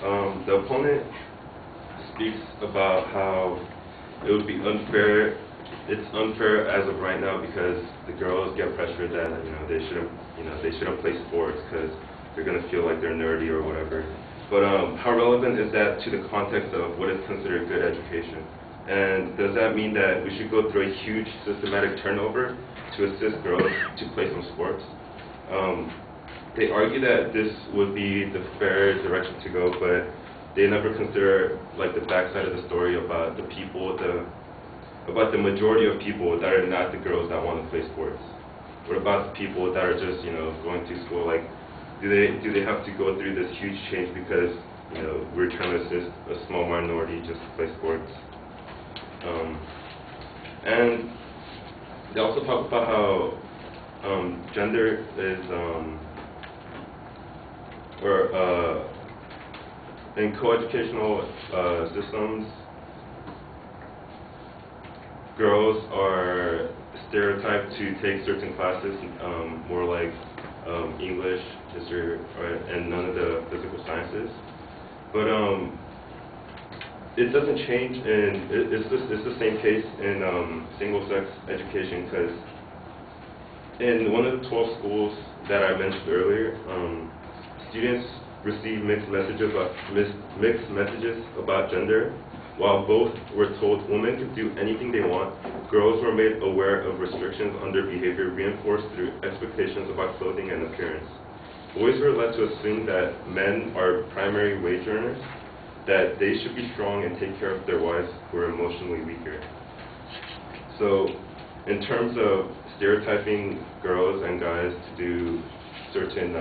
The opponent speaks about how it would be unfair. It's unfair as of right now because the girls get pressured that they shouldn't play sports because they're gonna feel like they're nerdy or whatever. But how relevant is that to the context of what is considered good education? And does that mean that we should go through a huge systematic turnover to assist girls to play some sports? They argue that this would be the fair direction to go, but they never consider like the backside of the story about the majority of people that are not the girls that want to play sports. What about the people that are just going to school? Like, do they have to go through this huge change because we're trying to assist a small minority just to play sports? And they also talk about how gender is in coeducational systems, girls are stereotyped to take certain classes, more like English, history, and none of the physical sciences. But it doesn't change, and it's the same case in single-sex education, because in one of the 12 schools that I mentioned earlier, students receive mixed messages about gender. While both were told women could do anything they want, girls were made aware of restrictions on their behavior reinforced through expectations about clothing and appearance. Boys were led to assume that men are primary wage earners, that they should be strong and take care of their wives who are emotionally weaker. So, in terms of stereotyping girls and guys to do certain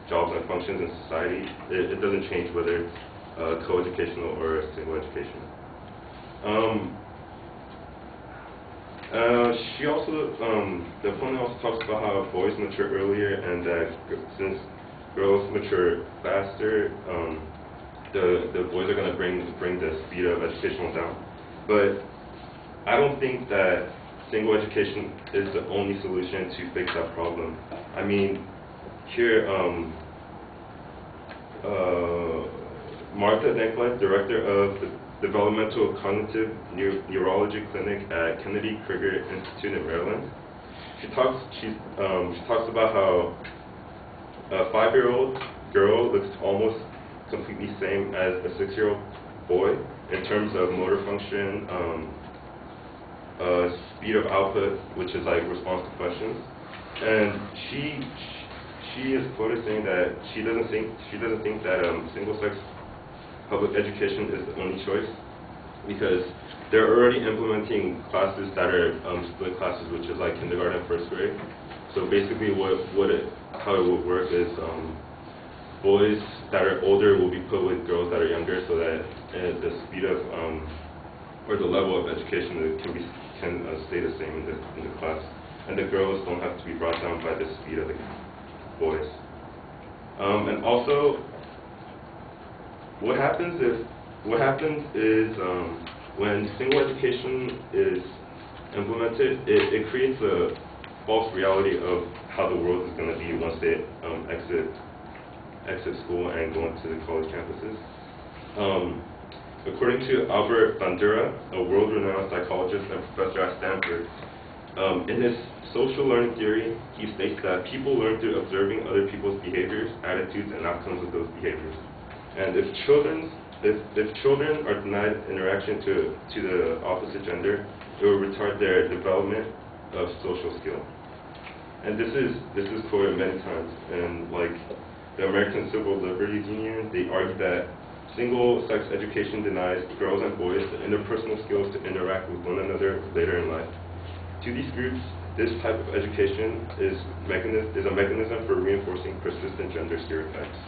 jobs and functions in society, it doesn't change whether it's co-educational or single education. The opponent also talks about how boys mature earlier, and that since girls mature faster, the boys are going to bring the speed of education down. But I don't think that single education is the only solution to fix that problem. I mean, here, Martha Denkleff, director of the Developmental Cognitive Neurology Clinic at Kennedy Krieger Institute in Maryland, she talks about how a 5-year-old girl looks almost completely same as a 6-year-old boy in terms of motor function, speed of output, which is like response to questions, and she is quoted saying that she doesn't think that single-sex public education is the only choice, because they're already implementing classes that are split classes, which is like kindergarten and first grade. So basically, how it would work is boys that are older will be put with girls that are younger, so that the speed of or the level of education can stay the same in the class, and the girls don't have to be brought down by the speed of the boys. And also, what happens is when single education is implemented, it creates a false reality of how the world is going to be once they exit school and go into the college campuses. According to Albert Bandura, a world-renowned psychologist and professor at Stanford, in his social learning theory, he states that people learn through observing other people's behaviors, attitudes, and outcomes of those behaviors. And if children are denied interaction to the opposite gender, it will retard their development of social skill. And this is quoted many times. And like the American Civil Liberties Union, they argue that single-sex education denies girls and boys the interpersonal skills to interact with one another later in life. To these groups, this type of education is a mechanism for reinforcing persistent gender stereotypes.